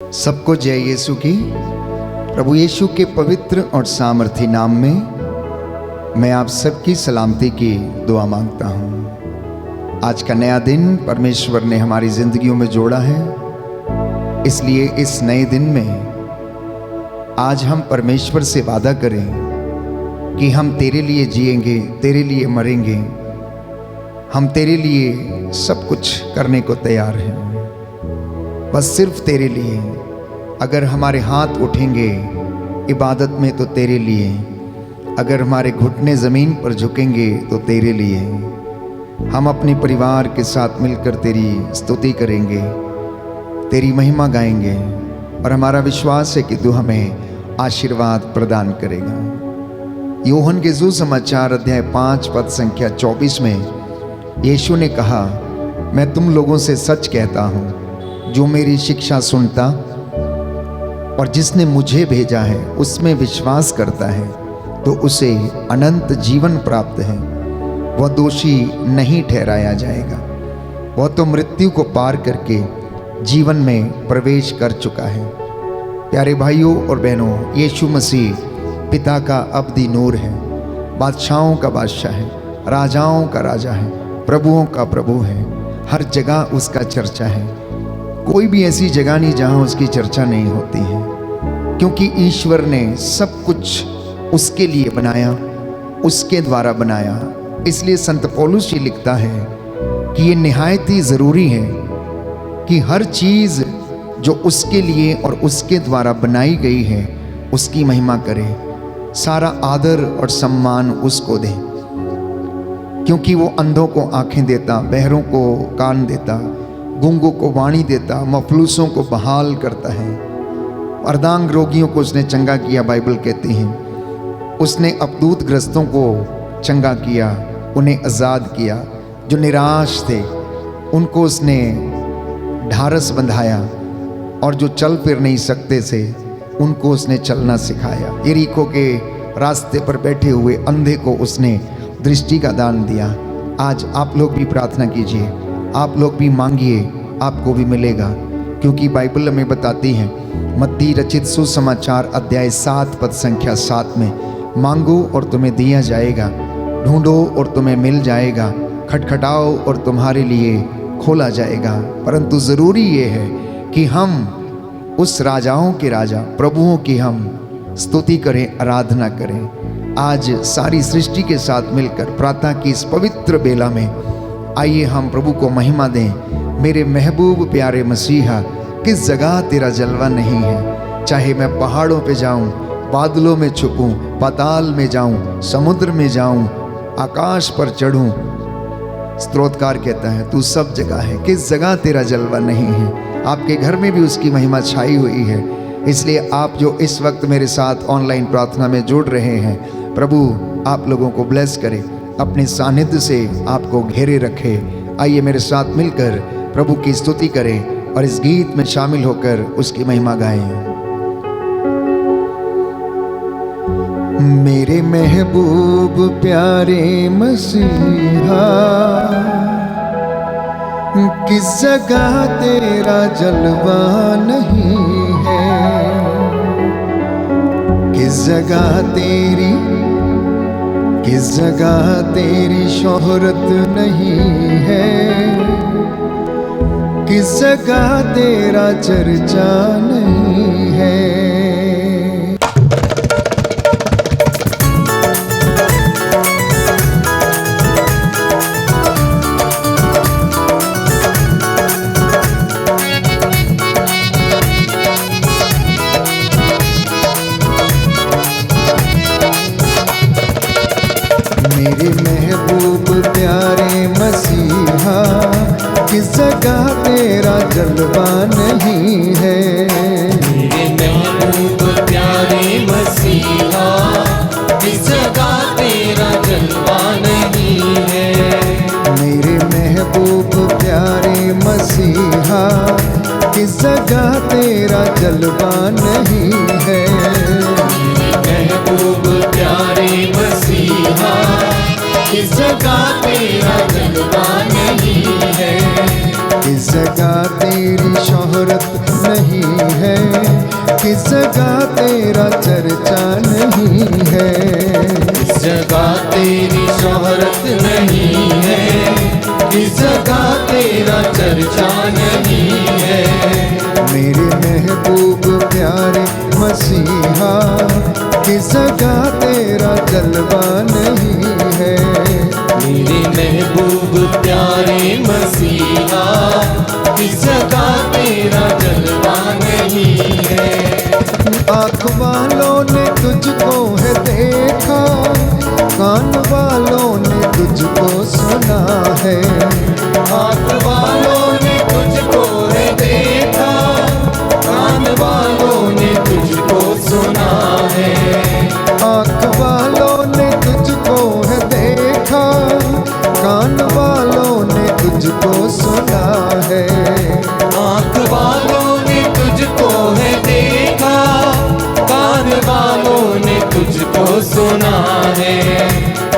सबको जय यीशु की। प्रभु यीशु के पवित्र और सामर्थी नाम में मैं आप सबकी सलामती की दुआ मांगता हूँ। आज का नया दिन परमेश्वर ने हमारी जिंदगियों में जोड़ा है, इसलिए इस नए दिन में आज हम परमेश्वर से वादा करें कि हम तेरे लिए जिएंगे, तेरे लिए मरेंगे, हम तेरे लिए सब कुछ करने को तैयार हैं, बस सिर्फ तेरे लिए। अगर हमारे हाथ उठेंगे इबादत में तो तेरे लिए, अगर हमारे घुटने ज़मीन पर झुकेंगे तो तेरे लिए। हम अपने परिवार के साथ मिलकर तेरी स्तुति करेंगे, तेरी महिमा गाएंगे और हमारा विश्वास है कि तू हमें आशीर्वाद प्रदान करेगा। यूहन्ना के सुसमाचार अध्याय 5 पद संख्या 24 में यीशु ने कहा, मैं तुम लोगों से सच कहता हूँ, जो मेरी शिक्षा सुनता और जिसने मुझे भेजा है उसमें विश्वास करता है तो उसे अनंत जीवन प्राप्त है, वह दोषी नहीं ठहराया जाएगा। वह तो मृत्यु को पार करके जीवन में प्रवेश कर चुका है। प्यारे भाइयों और बहनों, यीशु मसीह पिता का अब्दी नूर है, बादशाहों का बादशाह है, राजाओं का राजा है, प्रभुओं का प्रभु है। हर जगह उसका चर्चा है। कोई भी ऐसी जगह नहीं जहां उसकी चर्चा नहीं होती है, क्योंकि ईश्वर ने सब कुछ उसके लिए बनाया, उसके द्वारा बनाया। इसलिए संत पौलुस जी लिखता है कि ये निहायत ही ज़रूरी है कि हर चीज़ जो उसके लिए और उसके द्वारा बनाई गई है उसकी महिमा करे, सारा आदर और सम्मान उसको दे, क्योंकि वो अंधों को आंखें देता, बहरों को कान देता, गूंगों को वाणी देता, मफलूसों को बहाल करता है, अर्धांग रोगियों को उसने चंगा किया। बाइबल कहती है उसने अपदूत ग्रस्तों को चंगा किया, उन्हें आज़ाद किया। जो निराश थे उनको उसने ढारस बंधाया, और जो चल फिर नहीं सकते थे उनको उसने चलना सिखाया। यरीको के रास्ते पर बैठे हुए अंधे को उसने दृष्टि का दान दिया। आज आप लोग भी प्रार्थना कीजिए, आप लोग भी मांगिए, आपको भी मिलेगा, क्योंकि बाइबल हमें बताती है मत्ती रचित सुसमाचार अध्याय 7 पद संख्या 7 में, मांगो और तुम्हें दिया जाएगा, ढूंढो और तुम्हें मिल जाएगा, खटखटाओ और तुम्हारे लिए खोला जाएगा। परंतु ज़रूरी ये है कि हम उस राजाओं के राजा, प्रभुओं की हम स्तुति करें, आराधना करें। आज सारी सृष्टि के साथ मिलकर प्रार्थना की इस पवित्र बेला में आइए हम प्रभु को महिमा दें। मेरे महबूब प्यारे मसीहा, किस जगह तेरा जलवा नहीं है। चाहे मैं पहाड़ों पे जाऊं, बादलों में छुपूं, पाताल में जाऊं, समुद्र में जाऊं, आकाश पर चढ़ूं, स्तोत्रकार कहता है तू सब जगह है। किस जगह तेरा जलवा नहीं है। आपके घर में भी उसकी महिमा छाई हुई है। इसलिए आप जो इस वक्त मेरे साथ ऑनलाइन प्रार्थना में जुड़ रहे हैं, प्रभु आप लोगों को ब्लेस करे, अपने सानिध्य से आपको घेरे रखे। आइए मेरे साथ मिलकर प्रभु की स्तुति करें और इस गीत में शामिल होकर उसकी महिमा गाएं। मेरे महबूब प्यारे मसीहा, किस जगह तेरा जलवा नहीं है, किस जगह तेरी, किस जगह तेरी शोहरत नहीं है, किस जगह तेरा चर्चा नहीं है। मेरे महबूब प्यारे मसीहा, किस जगह तेरा जलवा नहीं है, मेरे महबूब प्यारे मसीहा, किस जगह तेरा जलवा नहीं है। मेरे महबूब प्यारे मसीहा, किस जगह तेरा जलवा नहीं है, महबूब प्यारे मसीहा, किस जगह तेरा जलवा नहीं है। किस जगह तेरी शोहरत नहीं है, किस जगह तेरा चर्चा नहीं है। किस जगह तेरी शोहरत नहीं है, किस जगह तेरा चर्चा नहीं है। मेरे महबूब प्यारे मसीहा, किस जगह तेरा जलवा नहीं है। मेरे महबूब प्यारे मसीहा, किस जगह तेरा जलवा नहीं है। आँख वालों ने तुझको है देखा, कान वालों ने तुझको सुना है। आँख वालों ने तुझको है देखा, कान वालों ने तुझको सुना है। आँख वालों ने तुझको है देखा, कान वालों ने तुझको सुना है। आँख वालों ने तुझको है देखा, कान वालों ने तुझको सुना है।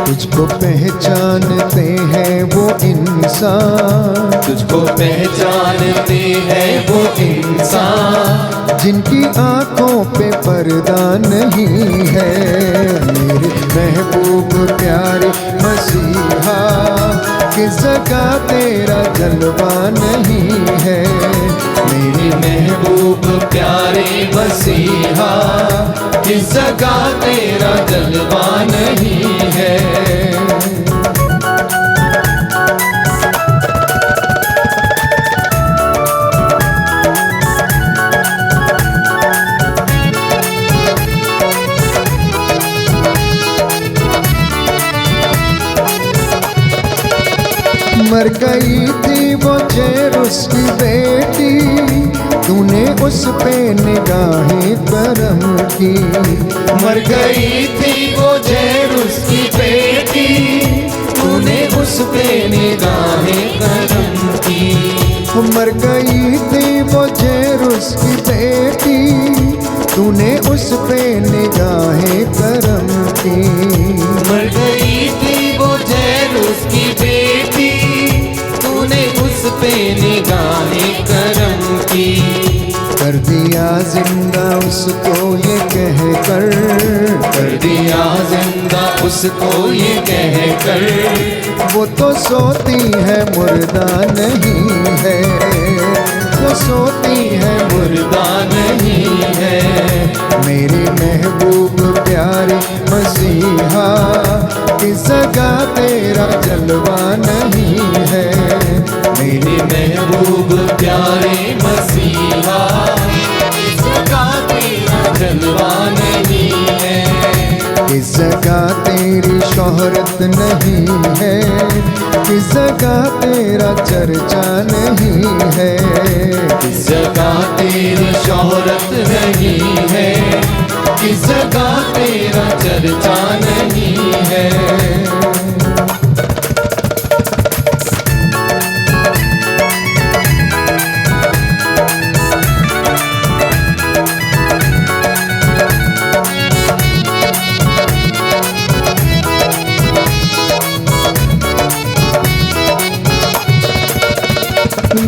तुझको पहचानते हैं वो इंसान, तुझको पहचानते हैं वो इंसान, जिनकी आंखों पे पर्दा नहीं है। मेरे महबूब प्यारे मसीहा, किस जगह तेरा जलवा नहीं है। मेरे महबूब प्यारे मसीहा, किस जगह तेरा जलवा नहीं है। मर गई थी वो जेरुस की बेटी, तूने उस पे निगाहें करम की। मर गई थी वो जेरुस की बेटी, तूने उस पे निगाहें करम की। मर गई थी वो जेरुस की बेटी, तूने उस पे निगाहें करम की। मर गई थी वो जेरुस की बेटी, तूने उस पे निगाहें करम की। कर दिया जिंदा उसको ये कह कर दिया जिंदा उसको ये कह कर, वो तो सोती है मुर्दा नहीं है। वो सोती है मुर्दा नहीं है। मेरे महबूब प्यारे मसीहा, किस जगह तेरा जलवा नहीं है। मेरे महबूब प्यारे मसीहा, किस जगह तेरा जलवा नहीं है। किस जगह तेरी शोहरत नहीं है, किस जगह तेरा चर्चा नहीं है। किस जगह तेरी शोहरत नहीं है, किस जगह तेरा चर्चा नहीं है।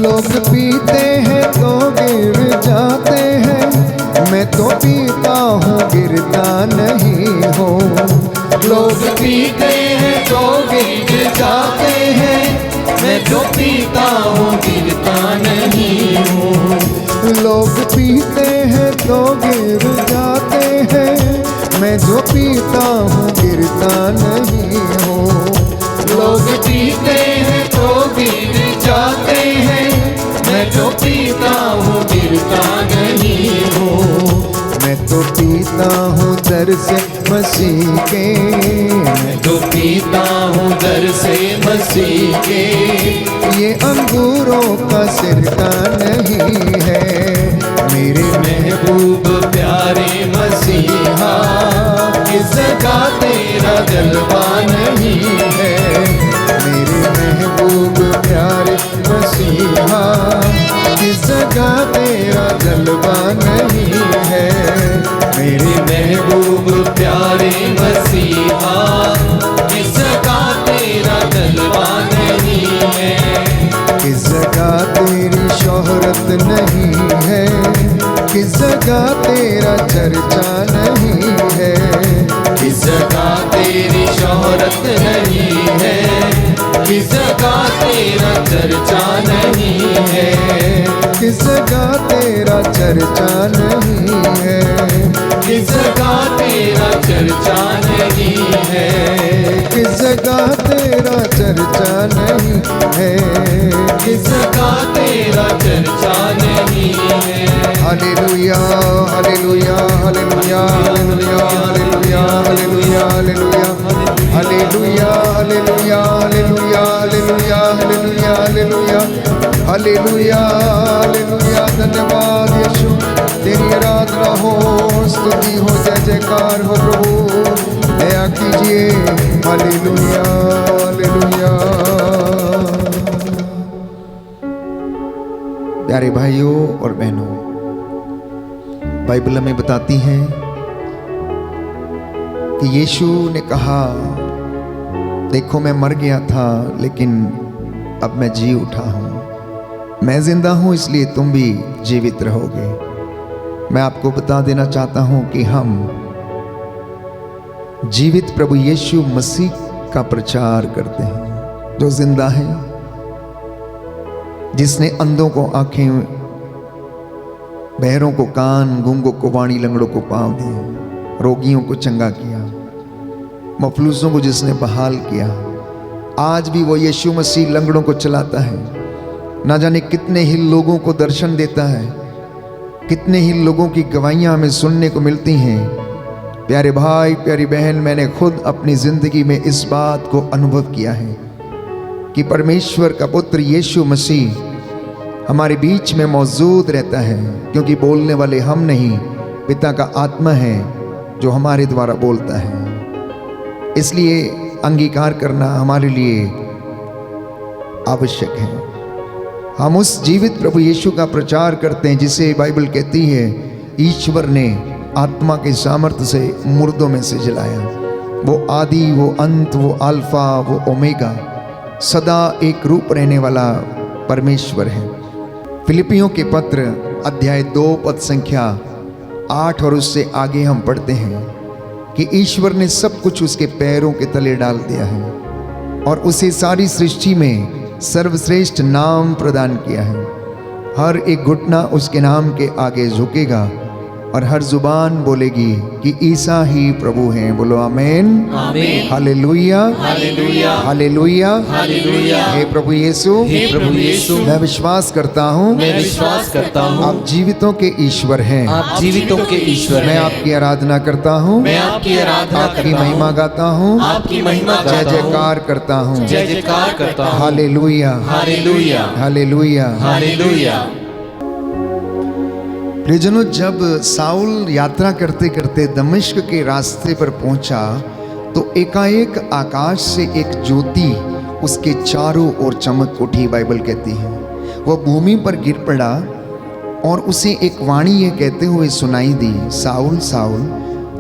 लोग पीते हैं तो गिर जाते हैं, मैं तो पीता हूँ गिरता नहीं हूँ। लोग पीते हैं तो गिर जाते हैं, मैं जो पीता हूँ गिरता नहीं हूँ। लोग पीते हैं तो गिर जाते हैं, मैं जो पीता हूँ गिरता नहीं हूँ। लोग पीते हैं तो गिर जाते हैं, मैं जो पीता हूँ गिरता नहीं हूँ। मैं तो पीता हूँ दर से मसीह के, मैं जो पीता हूँ दर से मसीह के। ये अंगूरों का सिरका नहीं है। मेरे महबूब प्यारे मसीहा, किस जगह तेरा जलवा नहीं है। मेरे महबूब प्यारे मसीहा, किस जगह तेरा जलवा नहीं है। मेरे महबूब प्यारे मसीहा, किस जगह तेरा जलवा नहीं है। किस जगह नहीं है, किस जगह तेरा चर्चा नहीं है, किस जगह तेरी शोहरत नहीं है, किस जगह तेरा चर्चा नहीं है, किस जगह तेरा चर्चा नहीं है, किस जगह तेरा चर्चा नहीं है, किस जगह तेरा चर्चा नहीं है, किस जगह तेरा चर्चा नहीं है। Hallelujah hallelujah hallelujah hallelujah hallelujah hallelujah hallelujah hallelujah hallelujah hallelujah hallelujah hallelujah hallelujah hallelujah hallelujah. धन्यवाद यीशु, तेरी आराधना हो, स्तुति हो, जय जयकार हो प्रभु, दया कीजिए। Hallelujah hallelujah. प्यारे भाइयों और बहनों, बाइबल हमें बताती है कि यीशु ने कहा, देखो मैं मर गया था लेकिन अब मैं जी उठा हूं, मैं जिंदा हूं इसलिए तुम भी जीवित रहोगे। मैं आपको बता देना चाहता हूं कि हम जीवित प्रभु यीशु मसीह का प्रचार करते हैं, जो जिंदा है, जिसने अंधों को आंखें, बहरों को कान, गूंगों को वाणी, लंगड़ों को पांव दिए, रोगियों को चंगा किया, मफलूसों को जिसने बहाल किया। आज भी वो यीशु मसीह लंगड़ों को चलाता है, ना जाने कितने ही लोगों को दर्शन देता है, कितने ही लोगों की गवाहियां हमें सुनने को मिलती हैं। प्यारे भाई प्यारी बहन, मैंने खुद अपनी जिंदगी में इस बात को अनुभव किया है कि परमेश्वर का पुत्र यीशु मसीह हमारे बीच में मौजूद रहता है, क्योंकि बोलने वाले हम नहीं, पिता का आत्मा है जो हमारे द्वारा बोलता है। इसलिए अंगीकार करना हमारे लिए आवश्यक है। हम उस जीवित प्रभु यीशु का प्रचार करते हैं जिसे बाइबल कहती है ईश्वर ने आत्मा के सामर्थ्य से मुर्दों में से जलाया। वो आदि, वो अंत, वो अल्फा, वो ओमेगा, सदा एक रूप रहने वाला परमेश्वर है। फिलिपियों के पत्र अध्याय 2 पद संख्या 8 और उससे आगे हम पढ़ते हैं कि ईश्वर ने सब कुछ उसके पैरों के तले डाल दिया है और उसे सारी सृष्टि में सर्वश्रेष्ठ नाम प्रदान किया है। हर एक घुटना उसके नाम के आगे झुकेगा और हर जुबान बोलेगी कि ईसा ही प्रभु हैं। बोलो आमीन, आमीन, हालेलुया हालेलुया, हालेलुया, हालेलुया। हे प्रभु यीशु, हे प्रभु यीशु, मैं विश्वास करता हूँ, मैं विश्वास करता हूँ, आप जीवितों के ईश्वर हैं, आप जीवितों के ईश्वर मैं हैं। आपकी आराधना करता हूँ, मैं आपकी आराधना आपकी करता हूँ, महिमा गाता हूँ, आपकी महिमा जय गाता हूँ, जयकार करता हूँ। जय जयकार करता हूँ। Hallelujah hallelujah, hallelujah hallelujah. प्रियजनों, जब साउल यात्रा करते करते दमिश्क के रास्ते पर पहुंचा तो एकाएक आकाश से एक ज्योति उसके चारों ओर चमक उठी। बाइबल कहती है वह भूमि पर गिर पड़ा और उसे एक वाणी ये कहते हुए सुनाई दी, साउल साउल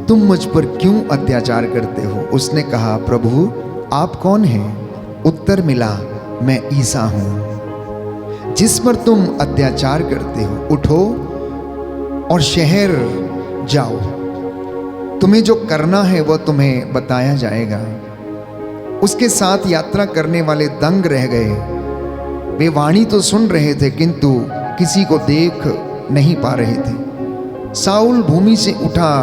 तुम मुझ पर क्यों अत्याचार करते हो? उसने कहा, प्रभु आप कौन हैं? उत्तर मिला, मैं ईसा हूं जिस पर तुम अत्याचार करते हो। उठो और शहर जाओ, तुम्हें जो करना है वह तुम्हें बताया जाएगा। उसके साथ यात्रा करने वाले दंग रह गए। वे वाणी तो सुन रहे थे किंतु किसी को देख नहीं पा रहे थे। साउल भूमि से उठा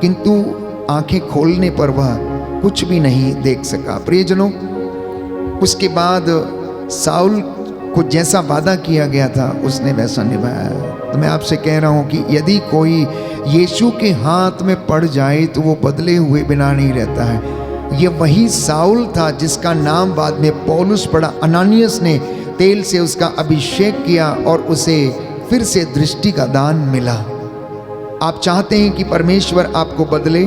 किंतु आंखें खोलने पर वह कुछ भी नहीं देख सका। प्रियजनों, उसके बाद साउल को जैसा वादा किया गया था उसने वैसा निभाया। तो मैं आपसे कह रहा हूं कि यदि कोई यीशु के हाथ में पड़ जाए तो वो बदले हुए बिना नहीं रहता है। ये वही साउल था जिसका नाम बाद में पौलुस पड़ा। अनानियस ने तेल से उसका अभिषेक किया और उसे फिर से दृष्टि का दान मिला। आप चाहते हैं कि परमेश्वर आपको बदले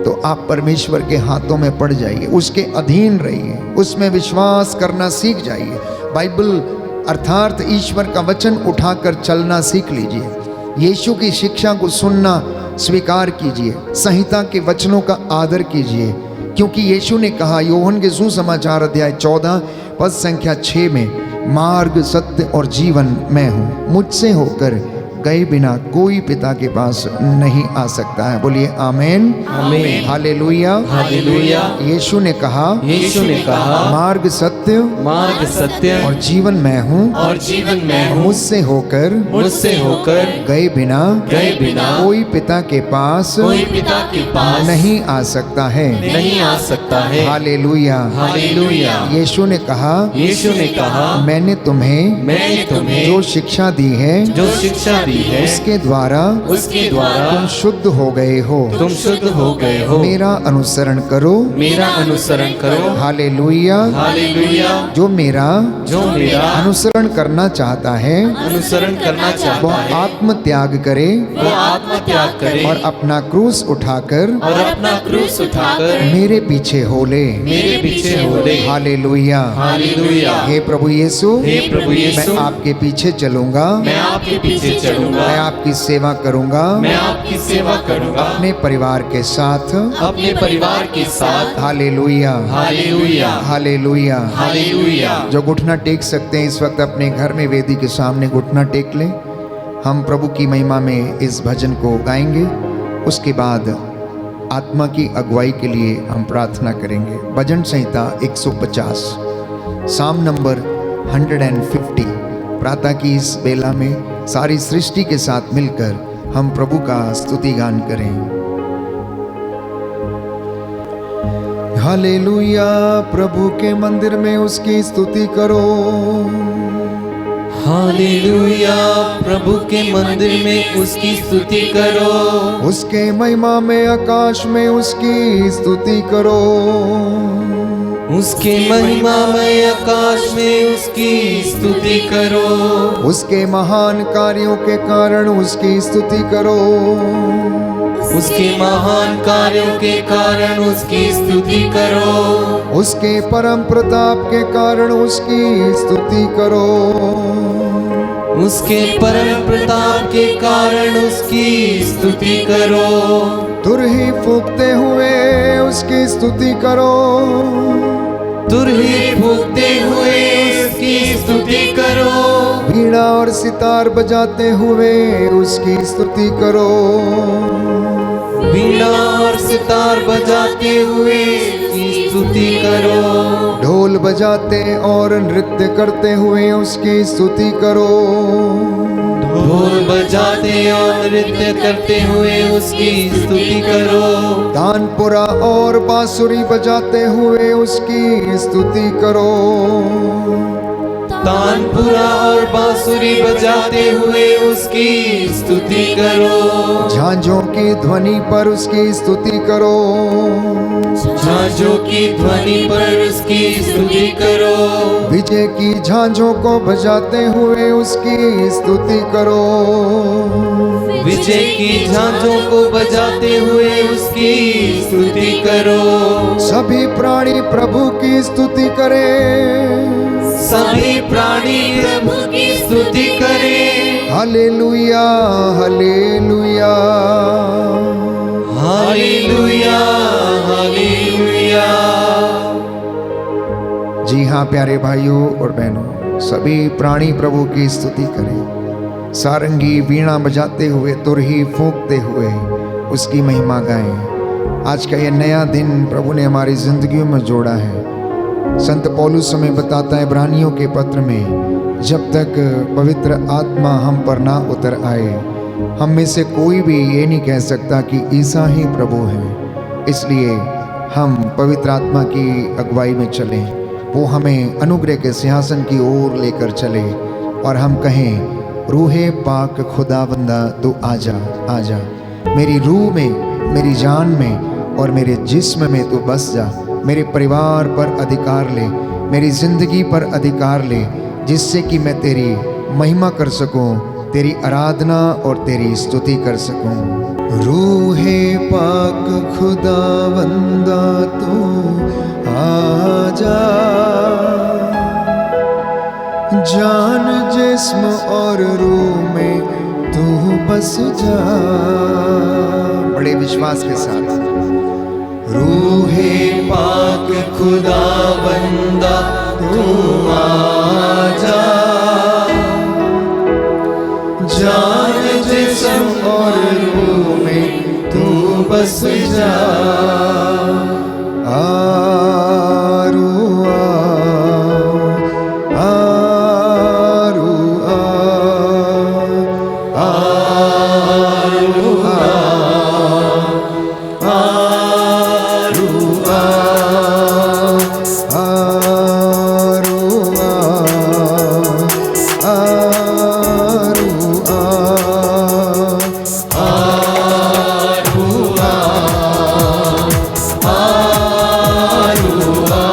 तो आप परमेश्वर के हाथों में पड़ जाइए, उसके अधीन रहिए, उसमें विश्वास करना सीख जाइए। बाइबल अर्थात ईश्वर का वचन उठाकर चलना सीख लीजिए। यीशु की शिक्षा को सुनना स्वीकार कीजिए। संहिता के वचनों का आदर कीजिए, क्योंकि यीशु ने कहा यूहन्ना के सुसमाचार अध्याय 14 पद संख्या 6 में मार्ग, सत्य और जीवन मैं हूँ। मुझसे होकर गए बिना कोई पिता के पास नहीं आ सकता है। बोलिए आमेन, आमीन। Hallelujah, hallelujah. यीशु ने कहा, यीशु ने कहा, मार्ग, सत्य मार्ग, सत्य और जीवन मैं हूँ। और जीवन मैं हूँ। मुझसे होकर गए बिना कोई पिता के पास नहीं आ सकता है। नहीं आ सकता है। Hallelujah, hallelujah. यीशु ने कहा, यीशु ने कहा, मैंने तुम्हें जो शिक्षा दी है जो शिक्षा दी है उसके द्वारा तुम शुद्ध हो गए हो। तुम शुद्ध हो गए हो। मेरा अनुसरण करो। मेरा अनुसरण करो। हालेलुया। हालेलुया। जो मेरा अनुसरण करना चाहता है अनुसरण करना चाहता वह है आत्म त्याग करे वो आत्म त्याग करे और अपना क्रूस उठाकर और अपना क्रूस उठाकर मेरे पीछे हो ले। मेरे पीछे हो ले। हालेलुया। हालेलुया। हे प्रभु यीशु, हे प्रभु यीशु, मैं आपके पीछे चलूंगा। मैं आपके पीछे चलूंगा। मैं आपकी सेवा करूंगा। मैं आपकी सेवा करूंगा। अपने परिवार के साथ। अपने परिवार के साथ। Hallelujah, hallelujah. हालेलुया। हालेलुया। जो घुटना टेक सकते हैं इस वक्त अपने घर में वेदी के सामने घुटना टेक लें। हम प्रभु की महिमा में इस भजन को गाएंगे। उसके बाद आत्मा की अगुवाई के लिए हम प्रार्थना करेंगे। भजन संहिता 150, साम नंबर 150। प्रातः की इस बेला में सारी सृष्टि के साथ मिलकर हम प्रभु का स्तुति गान करें। हालेलुया। प्रभु के मंदिर में उसकी स्तुति करो। हालेलुया। प्रभु के मंदिर में उसकी स्तुति करो। उसके महिमा में आकाश में उसकी स्तुति करो। उसके महिमा में आकाश में उसकी स्तुति करो। उसके महान कार्यों के कारण उसकी स्तुति करो। उसके महान कार्यों के कारण उसकी स्तुति करो। उसके परम प्रताप के कारण उसकी स्तुति करो। उसके परम प्रताप के कारण उसकी स्तुति करो। तुरही फूंकते हुए उसकी स्तुति करो। तुरही फूंकते हुए उसकी स्तुति करो। वीणा और सितार बजाते हुए उसकी स्तुति करो। वीणा और सितार बजाते हुए उसकी स्तुति करो। ढोल बजाते और नृत्य करते हुए उसकी स्तुति करो। ढोल बजाते और नृत्य करते हुए उसकी स्तुति करो। तानपुरा और बांसुरी बजाते हुए उसकी स्तुति करो। तानपुरा और बांसुरी बजाते हुए उसकी स्तुति करो। झांझों की ध्वनि पर उसकी स्तुति करो। झांझों की ध्वनि पर उसकी स्तुति करो। विजय की झांझों को बजाते हुए उसकी स्तुति करो। विजय की झांझों को बजाते हुए उसकी स्तुति करो। सभी प्राणी प्रभु की स्तुति करें। सभी प्राणी प्रभु की स्तुति करें। Hallelujah, hallelujah, hallelujah, hallelujah. जी हाँ प्यारे भाइयों और बहनों, सभी प्राणी प्रभु की स्तुति करें। सारंगी वीणा बजाते हुए, तुरही फूंकते हुए उसकी महिमा गाएं। आज का ये नया दिन प्रभु ने हमारी जिंदगियों में जोड़ा है। संत पौलुस हमें बताता है इब्रानियों के पत्र में, जब तक पवित्र आत्मा हम पर ना उतर आए, हम में से कोई भी ये नहीं कह सकता कि ईसा ही प्रभु है। इसलिए हम पवित्र आत्मा की अगुवाई में चलें, वो हमें अनुग्रह के सिंहासन की ओर लेकर चले और हम कहें, रूहे पाक खुदाबंदा तू आजा, आजा मेरी रूह में, मेरी जान में और मेरे जिस्म में तू बस जा। मेरे परिवार पर अधिकार ले, मेरी जिंदगी पर अधिकार ले, जिससे कि मैं तेरी महिमा कर सकूं, तेरी आराधना और तेरी स्तुति कर सकूं। रूहे पाक खुदावंदा तू आजा, जान जिस्म और रूह में तू बस जा। बड़े विश्वास के साथ, रूहे पाक खुदाबंदा तू आजा, जान जिस्म और रूह में तू बस जा। आरू आ, आरू आ, आरू आ, आरू आ, आरू आ, आरू आ, आरू आ,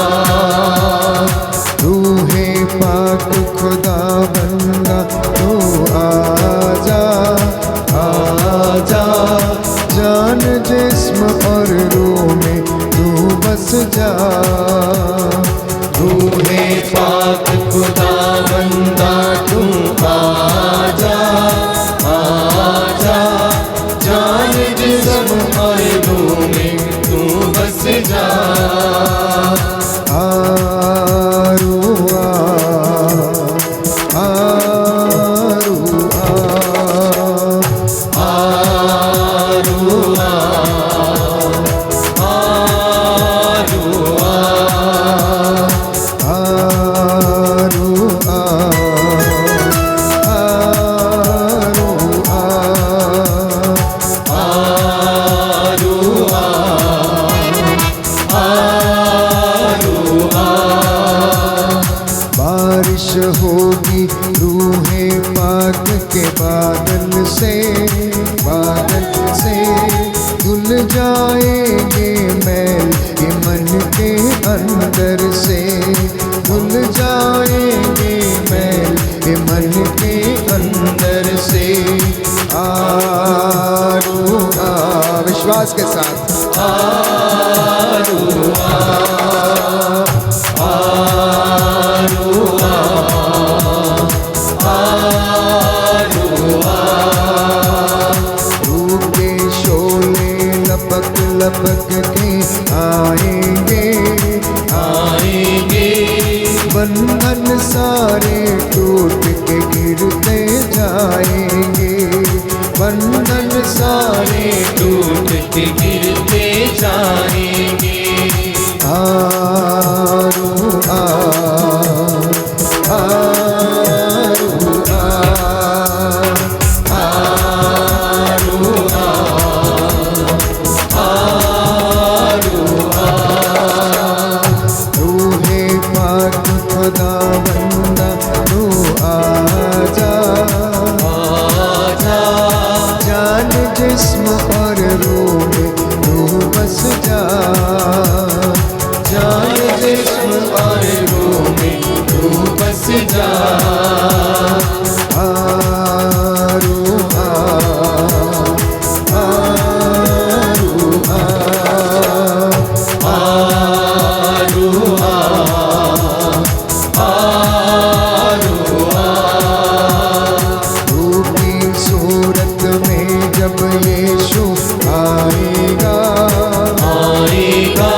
रूहे पाक खुदा बंदा तू आजा, आजा, जान जिस्म और रूह में तू बस जा। रूहे पाक खुदा बंदा तू आजा, आजा, जान जिस्म और रूह में तू बस जा। आरू आ, आरू आ, आरू आ, आरू आ, आरू आ, आरू आ, आरू आ, बारिश होगी रूहे पाक के बादल से, बादल से धुल जाएंगे मैल ये मन के अंदर से, धुल जाएंगे मैल ये मन के अंदर से। आरू आ, विश्वास के साथ आरू आ, आरू आ, आरू आ, रूह के शोले लपक लपक के आएंगे, आएंगे, बंधन सारे टूट के गिरते जाएंगे, बंधन सारे टूट के गिरते जाएंगे। आरू आ, आरू आ, आरू आ, आरू आ, रूहे पाक खुदा बंदा तू आजा, आजा, जान जिस्म और रूह में तू बस जा। जान जिस्म और रूह में तू बस जा। आरू आ, आरू आ, आरू आ, आरू आ, रूह की सूरत में जब यीशु आएगा, आएगा,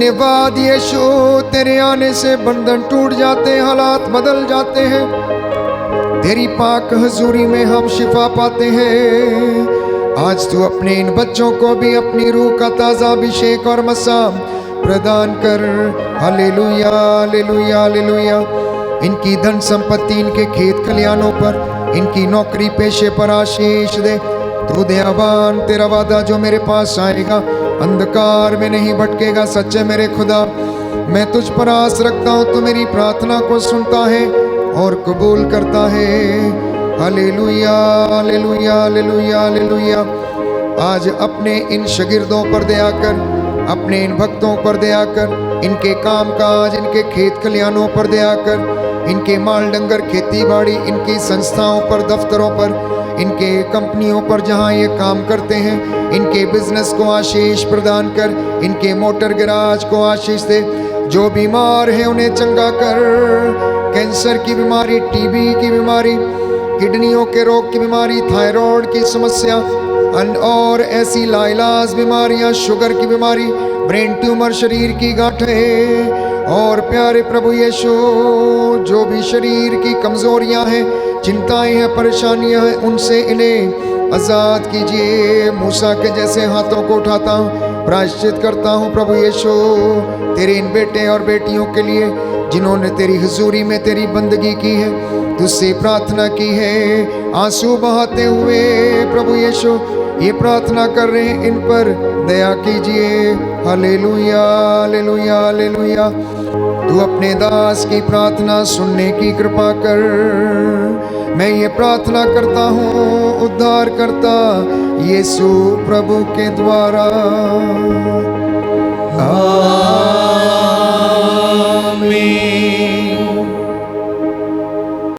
धन्यवाद यीशु, तेरे आने से बंधन टूट जाते हैं, हालात बदल जाते हैं। तेरी पाक हजूरी में हम शिफा पाते हैं। आज तू अपने इन बच्चों को भी अपनी रूह का ताज़ा अभिषेक और मसा प्रदान कर। Hallelujah hallelujah hallelujah. इनकी धन संपत्ति, इनके खेत खलियानों पर, इनकी नौकरी पेशे पर आशीष दे। तू दयावान, तेरा वादा जो मेरे पास आएगा अंधकार में नहीं भटकेगा। सच्चे मेरे खुदा, मैं तुझ पर आस रखता हूँ, तू मेरी प्रार्थना को सुनता है और कबूल करता है। Hallelujah hallelujah hallelujah hallelujah. आज अपने इन शागिर्दों पर दया कर, अपने इन भक्तों पर दया कर, इनके काम काज, इनके खेत खलियानों पर दया कर, इनके माल डंगर खेती बाड़ी, इनकी संस्थाओं पर, दफ्तरों पर, इनके कंपनियों पर जहां ये काम करते हैं, इनके बिजनेस को आशीष प्रदान कर, इनके मोटर गैराज को आशीष दे। जो बीमार है उन्हें चंगा कर। कैंसर की बीमारी, टीबी की बीमारी, किडनियों के रोग की बीमारी, थायराइड की समस्या और ऐसी लाइलाज बीमारियां, शुगर की बीमारी, ब्रेन ट्यूमर, शरीर की गांठें। और प्यारे प्रभु यीशु, जो भी शरीर की कमजोरियां हैं, चिंताएं हैं, परेशानियां हैं, उनसे इन्हें आजाद कीजिए। मूसा के जैसे हाथों को उठाता हूँ, प्रायश्चित करता हूँ प्रभु यीशु तेरे इन बेटे और बेटियों के लिए जिन्होंने तेरी हुजूरी में तेरी बंदगी की है, तुझसे प्रार्थना की है, आंसू बहाते हुए प्रभु यीशु ये प्रार्थना कर रहे हैं, इन पर दया कीजिए। Hallelujah hallelujah hallelujah. तू अपने दास की प्रार्थना सुनने की कृपा कर। मैं ये प्रार्थना करता हूँ उद्धार करता यीशु प्रभु के द्वारा।